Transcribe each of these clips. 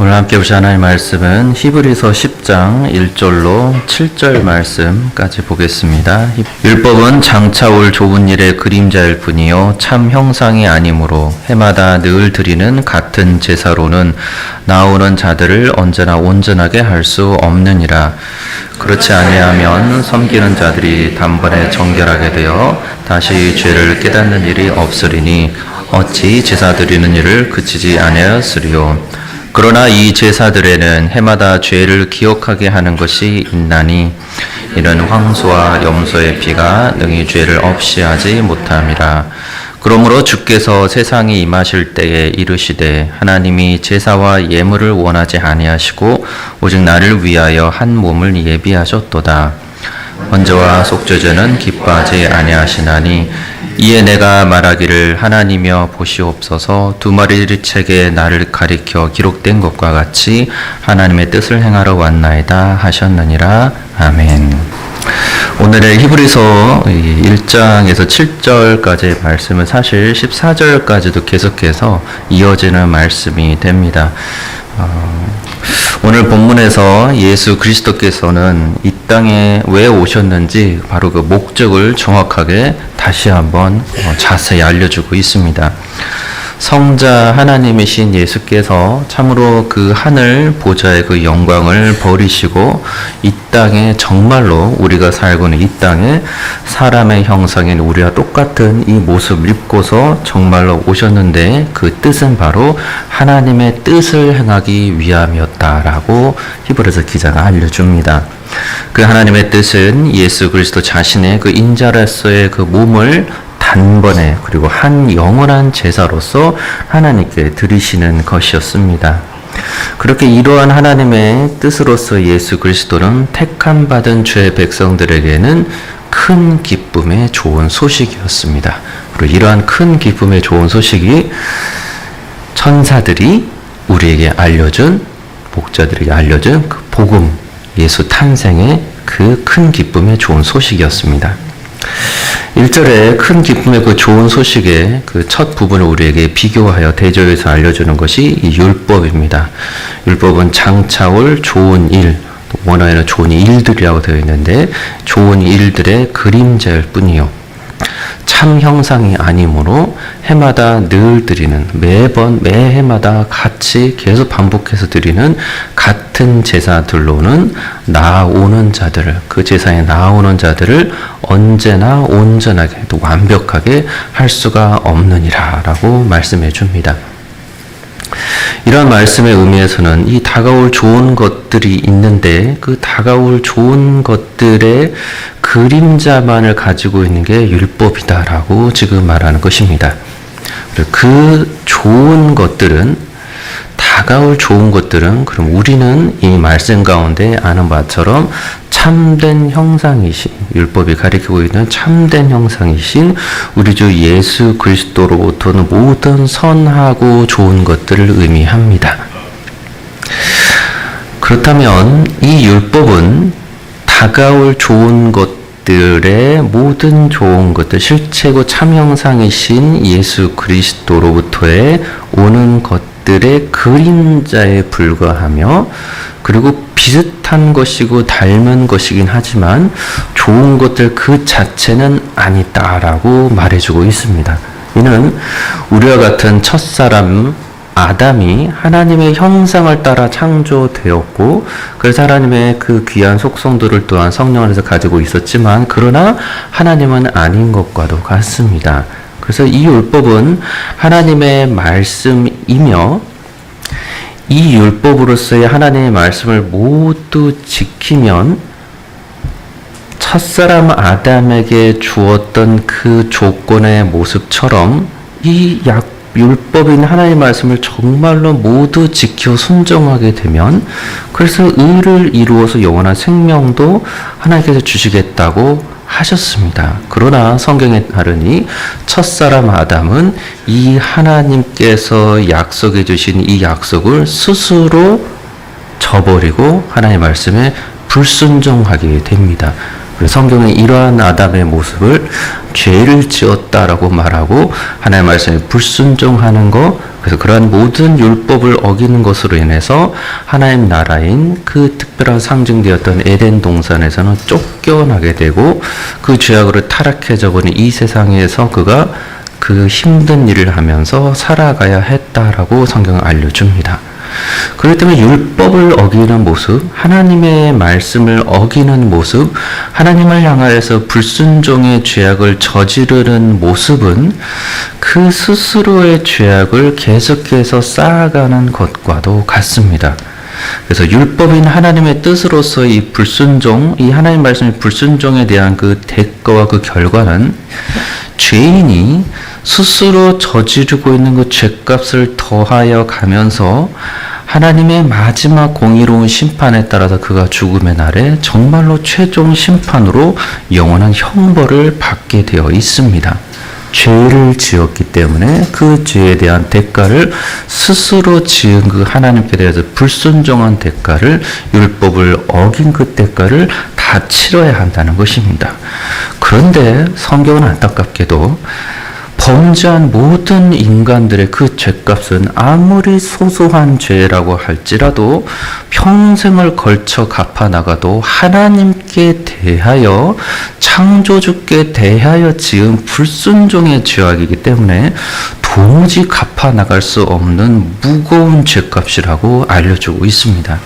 오늘 함께 보실 하나님의 말씀은 히브리서 10장 1절로 7절 말씀까지 보겠습니다. 율법은 장차 올 좋은 일의 그림자일 뿐이요 참 형상이 아니므로 해마다 늘 드리는 같은 제사로는 나오는 자들을 언제나 온전하게 할 수 없느니라. 그렇지 아니하면 섬기는 자들이 단번에 정결하게 되어 다시 죄를 깨닫는 일이 없으리니 어찌 제사 드리는 일을 그치지 아니하였으리요. 그러나 이 제사들에는 해마다 죄를 기억하게 하는 것이 있나니 이는 황소와 염소의 피가 능히 죄를 없이 하지 못함이라. 그러므로 주께서 세상에 임하실 때에 이르시되 하나님이 제사와 예물을 원하지 아니하시고 오직 나를 위하여 한 몸을 예비하셨도다. 번제와 속죄제는 기뻐하지 아니하시나니 이에 내가 말하기를 하나님이여 보시옵소서 두 마리 책에 나를 가리켜 기록된 것과 같이 하나님의 뜻을 행하러 왔나이다 하셨느니라. 아멘. 오늘의 히브리서 1장에서 7절까지의 말씀은 사실 14절까지도 계속해서 이어지는 말씀이 됩니다. 오늘 본문에서 예수 그리스도께서는 이 땅에 왜 오셨는지 바로 그 목적을 정확하게 다시 한번 자세히 알려주고 있습니다. 성자 하나님이신 예수께서 참으로 그 하늘 보좌의 그 영광을 버리시고 이 땅에 정말로 우리가 살고 있는 이 땅에 사람의 형상인 우리와 똑같은 이 모습을 입고서 정말로 오셨는데 그 뜻은 바로 하나님의 뜻을 행하기 위함이었다라고 히브리서 기자가 알려줍니다. 그 하나님의 뜻은 예수 그리스도 자신의 그 인자로서의 그 몸을 단번에 그리고 한 영원한 제사로서 하나님께 드리시는 것이었습니다. 그렇게 이러한 하나님의 뜻으로서 예수 그리스도는 택함 받은 죄 백성들에게는 큰 기쁨의 좋은 소식이었습니다. 그리고 이러한 큰 기쁨의 좋은 소식이 천사들이 우리에게 알려준, 목자들에게 알려준 그 복음, 예수 탄생의 그 큰 기쁨의 좋은 소식이었습니다. 1절에 큰 기쁨의 그 좋은 소식의 그 첫 부분을 우리에게 비교하여 대조해서 알려주는 것이 이 율법입니다. 율법은 장차 올 좋은 일, 원어에는 좋은 일들이라고 되어 있는데 좋은 일들의 그림자일 뿐이요 참 형상이 아니므로 해마다 늘 드리는 매번 매해마다 같이 계속 반복해서 드리는 같은 제사들로는 나아오는 자들을 그 제사에 나아오는 자들을 언제나 온전하게 또 완벽하게 할 수가 없느니라 라고 말씀해 줍니다. 이러한 말씀의 의미에서는 이 다가올 좋은 것들이 있는데 그 다가올 좋은 것들의 그림자만을 가지고 있는 게 율법이다라고 지금 말하는 것입니다. 그 좋은 것들은 다가올 좋은 것들은 그럼 우리는 이 말씀 가운데 아는 바처럼 참된 형상이신 율법이 가리키고 있는 참된 형상이신 우리 주 예수 그리스도로부터는 모든 선하고 좋은 것들을 의미합니다. 그렇다면 이 율법은 다가올 좋은 것들의 모든 좋은 것들, 실체고 참 형상이신 예수 그리스도로부터의 오는 것들의 그림자에 불과하며 그리고 비슷한 것이고 닮은 것이긴 하지만 좋은 것들 그 자체는 아니다라고 말해주고 있습니다. 이는 우리와 같은 첫사람 아담이 하나님의 형상을 따라 창조되었고 그래서 하나님의 그 귀한 속성들을 또한 성령 안에서 가지고 있었지만 그러나 하나님은 아닌 것과도 같습니다. 그래서 이 율법은 하나님의 말씀이며 이 율법으로서의 하나님의 말씀을 모두 지키면 첫사람 아담에게 주었던 그 조건의 모습처럼 이 율법인 하나님의 말씀을 정말로 모두 지켜 순종하게 되면 그래서 의를 이루어서 영원한 생명도 하나님께서 주시겠다고 하셨습니다. 그러나 성경에 따르니 첫사람 아담은 이 하나님께서 약속해 주신 이 약속을 스스로 저버리고 하나님의 말씀에 불순종하게 됩니다. 성경은 이러한 아담의 모습을 죄를 지었다라고 말하고 하나님의 말씀에 불순종하는 거 그래서 그러한 모든 율법을 어기는 것으로 인해서 하나님 나라인 그 특별한 상징되었던 에덴 동산에서는 쫓겨나게 되고 그 죄악으로 타락해져 버린 이 세상에서 그가 그 힘든 일을 하면서 살아가야 했다라고 성경은 알려줍니다. 그렇기 때문에 율법을 어기는 모습, 하나님의 말씀을 어기는 모습, 하나님을 향하여서 불순종의 죄악을 저지르는 모습은 그 스스로의 죄악을 계속해서 쌓아가는 것과도 같습니다. 그래서 율법인 하나님의 뜻으로서 이 불순종, 이 하나님 말씀의 불순종에 대한 그 대가와 그 결과는 죄인이 스스로 저지르고 있는 그 죄값을 더하여 가면서 하나님의 마지막 공의로운 심판에 따라서 그가 죽음의 날에 정말로 최종 심판으로 영원한 형벌을 받게 되어 있습니다. 죄를 지었기 때문에 그 죄에 대한 대가를 스스로 지은 그 하나님께 대해서 불순종한 대가를, 율법을 어긴 그 대가를 다 치러야 한다는 것입니다. 그런데 성경은 안타깝게도 범죄한 모든 인간들의 그 죄값은 아무리 소소한 죄라고 할지라도 평생을 걸쳐 갚아나가도 하나님께 대하여, 창조주께 대하여 지은 불순종의 죄악이기 때문에 도무지 갚아나갈 수 없는 무거운 죄값이라고 알려주고 있습니다.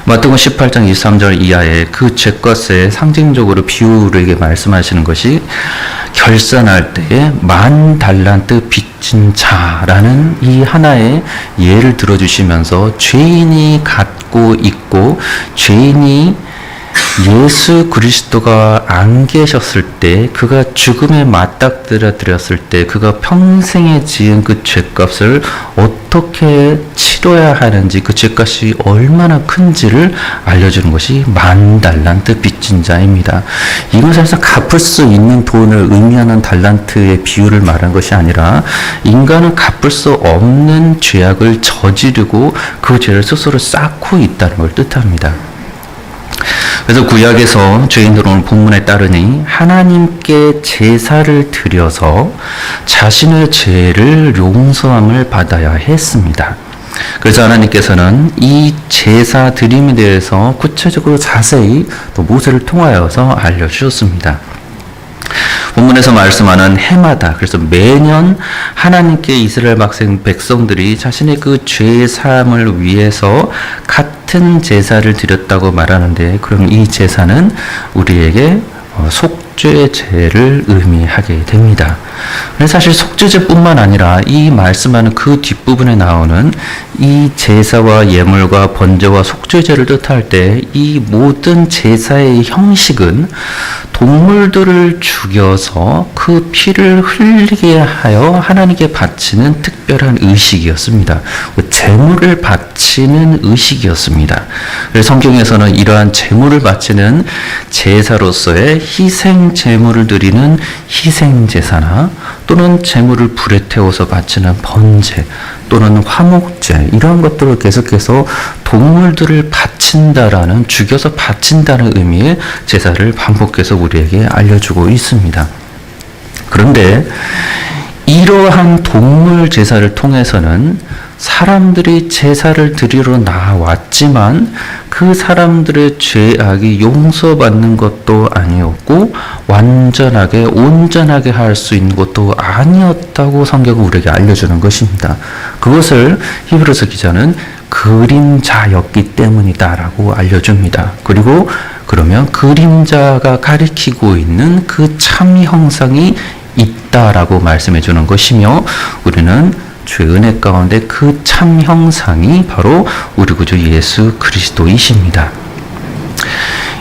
마태복음 18장 23절 이하에 그 죄값에 상징적으로 비유를 말씀하시는 것이 결산할 때에 10,000달란트 빚진 자라는 이 하나의 예를 들어주시면서 죄인이 갖고 있고 죄인이 예수 그리스도가 안 계셨을 때, 그가 죽음에 맞닥뜨려드렸을 때 그가 평생에 지은 그 죄값을 어떻게 치러야 하는지, 그 죄값이 얼마나 큰지를 알려주는 것이 10,000달란트 빚진 자입니다. 이것은 갚을 수 있는 돈을 의미하는 달란트의 비유를 말한 것이 아니라 인간은 갚을 수 없는 죄악을 저지르고 그 죄를 스스로 쌓고 있다는 걸 뜻합니다. 그래서 구약에서 죄인들은 오늘 본문에 따르니 하나님께 제사를 드려서 자신의 죄를 용서함을 받아야 했습니다. 그래서 하나님께서는 이 제사 드림에 대해서 구체적으로 자세히 또 모세를 통하여서 알려주셨습니다. 본문에서 말씀하는 해마다, 그래서 매년 하나님께 이스라엘 백성들이 자신의 그 죄의 사함을 위해서 같은 제사를 드렸다고 말하는데, 그럼 이 제사는 우리에게 속죄제를 의미하게 됩니다. 사실 속죄제뿐만 아니라 이 말씀하는 그 뒷부분에 나오는 이 제사와 예물과 번제와 속죄제를 뜻할 때 이 모든 제사의 형식은 동물들을 죽여서 그 피를 흘리게 하여 하나님께 바치는 특별한 의식이었습니다. 제물을 바치는 의식이었습니다. 그래서 성경에서는 이러한 제물을 바치는 제사로서의 희생 제물을 드리는 희생 제사나 또는 제물을 불에 태워서 바치는 번제 또는 화목제, 이러한 것들을 계속해서 동물들을 바친다라는, 죽여서 바친다는 의미의 제사를 반복해서 우리에게 알려주고 있습니다. 그런데 이러한 동물 제사를 통해서는 사람들이 제사를 드리러 나왔지만 그 사람들의 죄악이 용서받는 것도 아니었고 완전하게 온전하게 할 수 있는 것도 아니었다고 성경은 우리에게 알려주는 것입니다. 그것을 히브리서 기자는 그림자였기 때문이다라고 알려줍니다. 그리고 그러면 그림자가 가리키고 있는 그 참 형상이 있다라고 말씀해 주는 것이며, 우리는 주의 은혜 가운데 그 참 형상이 바로 우리 구주 예수 그리스도이십니다.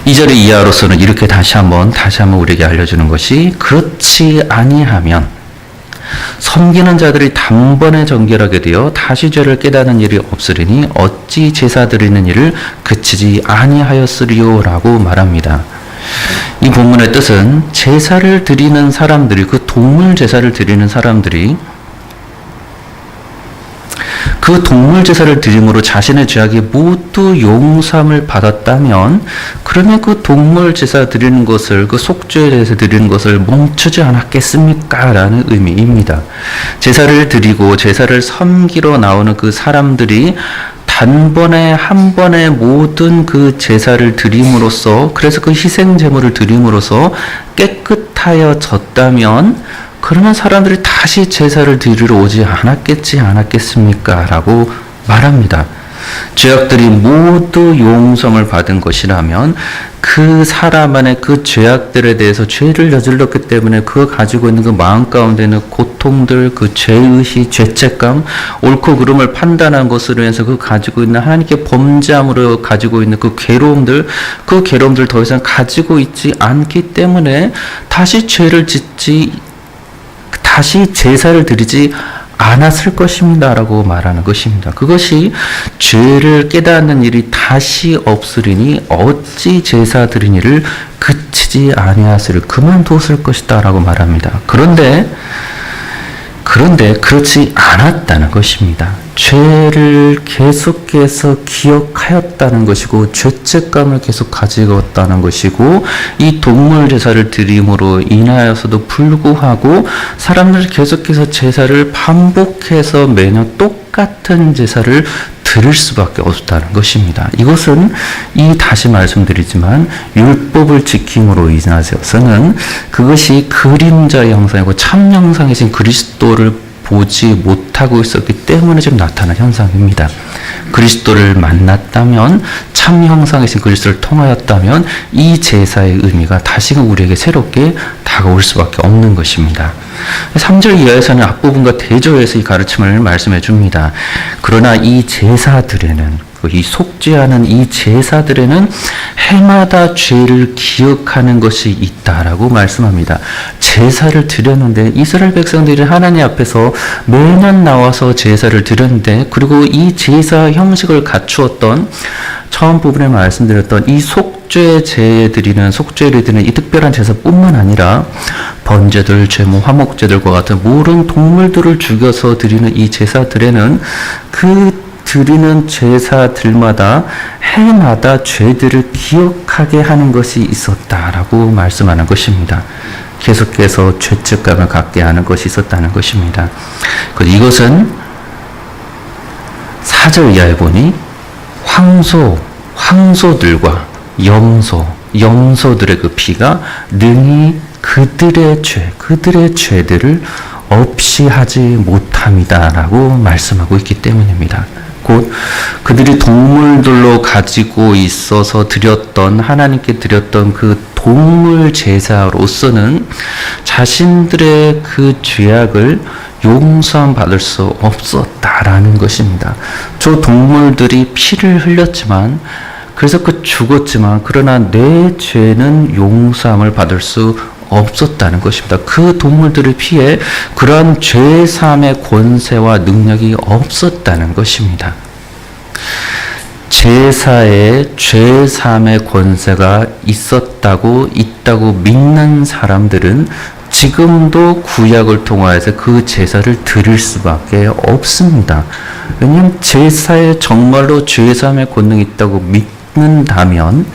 2절의 이하로서는 이렇게 다시 한번 우리에게 알려주는 것이, 그렇지 아니하면 섬기는 자들이 단번에 정결하게 되어 다시 죄를 깨닫는 일이 없으리니 어찌 제사 드리는 일을 그치지 아니하였으리요라고 말합니다. 이 본문의 뜻은 제사를 드리는 사람들이, 그 동물 제사를 드리는 사람들이 그 동물 제사를 드림으로 자신의 죄악이 모두 용서함을 받았다면 그러면 그 동물 제사 드리는 것을 그 속죄 제사 드리는 것을 멈추지 않았겠습니까? 라는 의미입니다. 제사를 드리고 제사를 섬기러 나오는 그 사람들이 단번에 한 번에 모든 그 제사를 드림으로써 그래서 그 희생 제물을 드림으로써 깨끗하여졌다면 그러면 사람들이 다시 제사를 드리러 오지 않았겠습니까? 라고 말합니다. 죄악들이 모두 용서를 받은 것이라면 그 사람 안에 그 죄악들에 대해서 죄를 저질렀기 때문에 그가 가지고 있는 그 마음 가운데는 고통들, 그 죄의식, 죄책감, 옳고 그름을 판단한 것으로 해서 그 가지고 있는 하나님께 범죄함으로 가지고 있는 그 괴로움들 더 이상 가지고 있지 않기 때문에 다시 제사를 드리지 않았을 것입니다. 라고 말하는 것입니다. 그것이 죄를 깨닫는 일이 다시 없으리니 어찌 제사 드린 일을 그치지 아니하시를 그만두었을 것이다. 라고 말합니다. 그런데 그렇지 않았다는 것입니다. 죄를 계속해서 기억하였다는 것이고 죄책감을 계속 가지고 있다는 것이고 이 동물 제사를 드림으로 인하여서도 불구하고 사람들이 계속해서 제사를 반복해서 매년 똑같은 제사를 드릴 수밖에 없다는 것입니다. 이것은 다시 말씀드리지만 율법을 지킴으로 인하여서는 그것이 그림자의 형상이고 참 형상이신 그리스도를 보지 못하고 있었기 때문에 지금 나타난 현상입니다. 그리스도를 만났다면 참 형상이신 그리스도를 통하였다면 이 제사의 의미가 다시금 우리에게 새롭게 다가올 수밖에 없는 것입니다. 3절 이하에서는 앞부분과 대조해서 이 가르침을 말씀해 줍니다. 그러나 이 제사들에는 이 속죄하는 이 제사들에는 해마다 죄를 기억하는 것이 있다라고 말씀합니다. 제사를 드렸는데 이스라엘 백성들이 하나님 앞에서 매년 나와서 제사를 드렸는데 그리고 이 제사 형식을 갖추었던 처음 부분에 말씀드렸던 이 속죄를 드리는 이 특별한 제사뿐만 아니라 번제들, 제모, 화목제들과 같은 모든 동물들을 죽여서 드리는 이 제사들에는 드리는 제사들마다 해마다 죄들을 기억하게 하는 것이 있었다라고 말씀하는 것입니다. 계속해서 죄책감을 갖게 하는 것이 있었다는 것입니다. 이것은 4절 이하에 보니 황소들과 염소들의 그 피가 능히 그들의 죄들을 없이 하지 못함이다라고 말씀하고 있기 때문입니다. 곧 그들이 동물들로 가지고 있어서 하나님께 드렸던 그 동물 제사로서는 자신들의 그 죄악을 용서함 받을 수 없었다라는 것입니다. 저 동물들이 피를 흘렸지만 그래서 죽었지만 그러나 내 죄는 용서함을 받을 수 없었다는 것입니다. 그 동물들을 피해 그러한 죄사함의 권세와 능력이 없었다는 것입니다. 제사에 죄사함의 권세가 있다고 믿는 사람들은 지금도 구약을 통하여서 그 제사를 드릴 수밖에 없습니다. 왜냐하면 제사에 정말로 죄사함의 권능이 있다고 믿는다면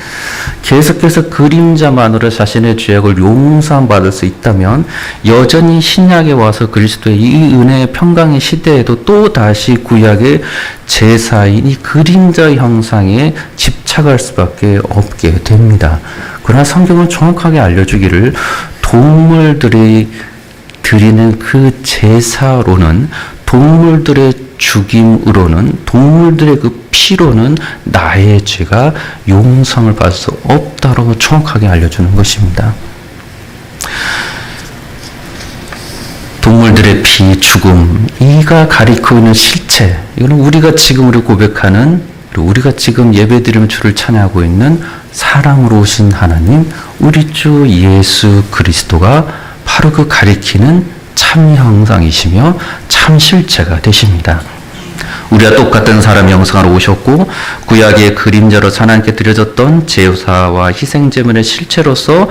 계속해서 그림자만으로 자신의 죄악을 용서받을 수 있다면 여전히 신약에 와서 그리스도의 이 은혜의 평강의 시대에도 또다시 구약의 제사인 이 그림자 형상에 집착할 수밖에 없게 됩니다. 그러나 성경은 정확하게 알려주기를 동물들이 드리는 그 제사로는 동물들의 죽임으로는 동물들의 그 피로는 나의 죄가 용서를 받을 수 없다고 정확하게 알려주는 것입니다. 동물들의 피, 죽음, 이가 가리키고 있는 실체, 이거는 우리가 지금 고백하는 우리가 지금 예배드리며 주를 찬양하고 있는 사랑으로 오신 하나님, 우리 주 예수 그리스도가 바로 그 가리키는 참 형상이시며 참 실체가 되십니다. 우리와 똑같은 사람의 형상으로 오셨고 구약의 그림자로 하나님께 드려졌던 제사와 희생제물의 실체로서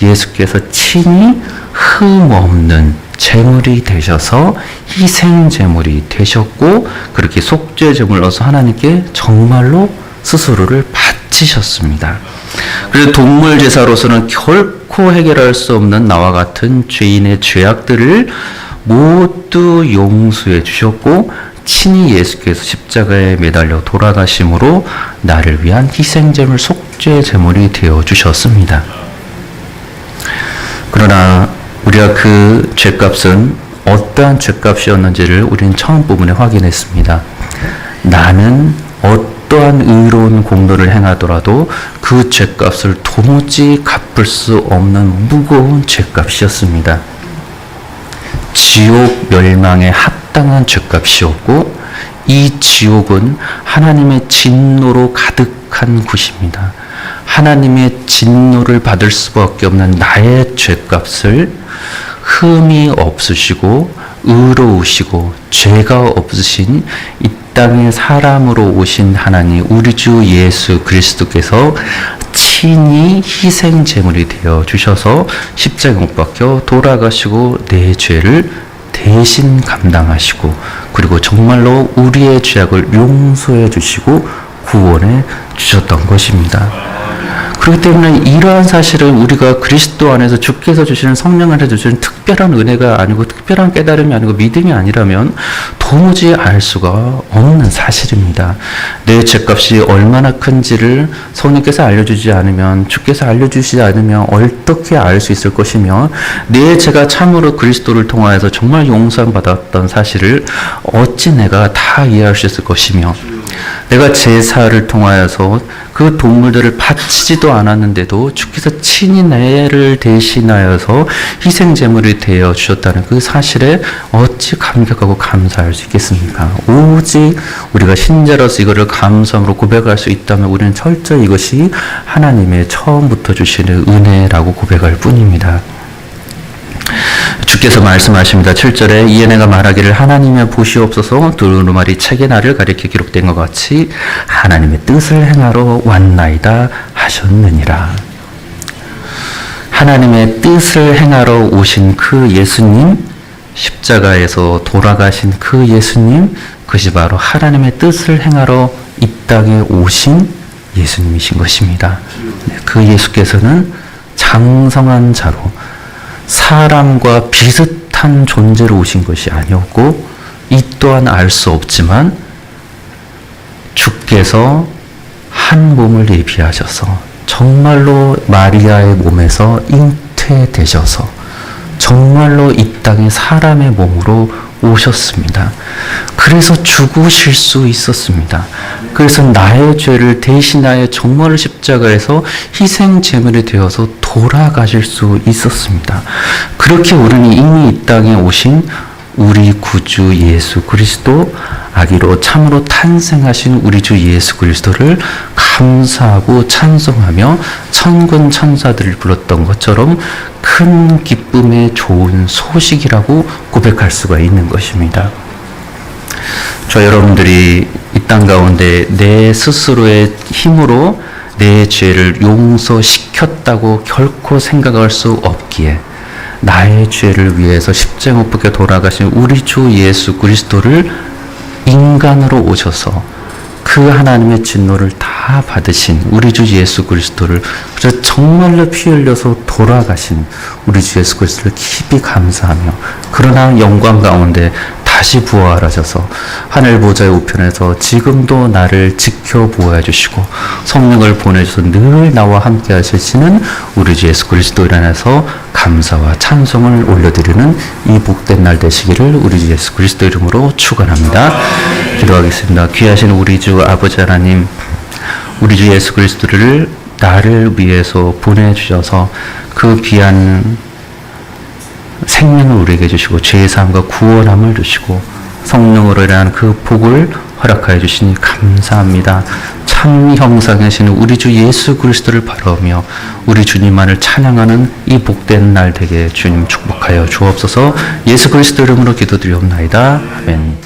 예수께서 친히 흠없는 제물이 되셔서 희생 제물이 되셨고 그렇게 속죄 제물을 얻어서 하나님께 정말로 스스로를 바치셨습니다. 그래서 동물 제사로서는 결코 해결할 수 없는 나와 같은 죄인의 죄악들을 모두 용서해 주셨고 친히 예수께서 십자가에 매달려 돌아가심으로 나를 위한 희생제물 속죄 제물이 되어 주셨습니다. 그러나 우리가 그 죄값은 어떠한 죄값이었는지를 우리는 처음 부분에 확인했습니다. 나는 어떠한 의로운 공로를 행하더라도 그 죄값을 도무지 갚을 수 없는 무거운 죄값이었습니다. 지옥 멸망에 합당한 죄값이었고 이 지옥은 하나님의 진노로 가득한 곳입니다. 하나님의 진노를 받을 수밖에 없는 나의 죄값을 흠이 없으시고 의로우시고 죄가 없으신 이 땅에 사람으로 오신 하나님 우리 주 예수 그리스도께서 친히 희생 제물이 되어 주셔서 십자가에 못 박혀 돌아가시고 내 죄를 대신 감당하시고 그리고 정말로 우리의 죄악을 용서해 주시고 구원해 주셨던 것입니다. 그렇기 때문에 이러한 사실을 우리가 그리스도 안에서 주께서 주시는 성령 안에서 주시는 특별한 은혜가 아니고 특별한 깨달음이 아니고 믿음이 아니라면 도무지 알 수가 없는 사실입니다. 내 죄값이 얼마나 큰지를 성령께서 알려주지 않으면 주께서 알려주시지 않으면 어떻게 알 수 있을 것이며 내 죄가 참으로 그리스도를 통하여서 정말 용서받았던 사실을 어찌 내가 다 이해할 수 있을 것이며 내가 제사를 통하여서 그 동물들을 바치지도 않았는데도 주께서 친히 나를 대신하여서 희생제물이 되어 주셨다는 그 사실에 어찌 감격하고 감사할 수 있겠습니까? 오직 우리가 신자로서 이거를 감사함으로 고백할 수 있다면 우리는 철저히 이것이 하나님의 처음부터 주시는 은혜라고 고백할 뿐입니다. 주께서 말씀하십니다. 7절에 이에 내가 말하기를 하나님의 보시옵소서 두루마리 책에 나를 가리켜 기록된 것 같이 하나님의 뜻을 행하러 왔나이다 하셨느니라. 하나님의 뜻을 행하러 오신 그 예수님, 십자가에서 돌아가신 그 예수님, 그것이 바로 하나님의 뜻을 행하러 이 땅에 오신 예수님이신 것입니다. 그 예수께서는 장성한 자로 사람과 비슷한 존재로 오신 것이 아니었고 이 또한 알 수 없지만 주께서 한 몸을 예비하셔서 정말로 마리아의 몸에서 잉태되셔서 정말로 이 땅에 사람의 몸으로 오셨습니다. 그래서 죽으실 수 있었습니다. 그래서 나의 죄를 대신하여 정말로 십자가에서 희생 제물이 되어서 돌아가실 수 있었습니다. 그렇게 우리는 이미 이 땅에 오신 우리 구주 예수 그리스도 아기로 참으로 탄생하신 우리 주 예수 그리스도를 감사하고 찬송하며 천군 천사들을 불렀던 것처럼 큰 기쁨의 좋은 소식이라고 고백할 수가 있는 것입니다. 저 여러분들이 이 땅 가운데 내 스스로의 힘으로 내 죄를 용서시켰다고 결코 생각할 수 없기에 나의 죄를 위해서 십자가 못 박혀 돌아가신 우리 주 예수 그리스도를 인간으로 오셔서 그 하나님의 진노를 다 받으신 우리 주 예수 그리스도를 그래서 정말로 피 흘려서 돌아가신 우리 주 예수 그리스도를 깊이 감사하며 그러나 영광 가운데 다시 부활하셔서 하늘 보좌의 우편에서 지금도 나를 지켜 보호해 주시고 성령을 보내주셔서 늘 나와 함께 하시는 우리 주 예수 그리스도로 인해서 감사와 찬송을 올려드리는 이 복된 날 되시기를 우리 주 예수 그리스도 이름으로 축원합니다. 기도하겠습니다. 귀하신 우리 주 아버지 하나님, 우리 주 예수 그리스도를 나를 위해서 보내주셔서 그 귀한 생명을 우리에게 주시고 죄사함과 구원함을 주시고 성령으로 인한 그 복을 허락하여 주시니 감사합니다. 참 형상이신 우리 주 예수 그리스도를 바라보며 우리 주님만을 찬양하는 이 복된 날 되게 주님 축복하여 주옵소서. 예수 그리스도 이름으로 기도드리옵나이다. 아멘.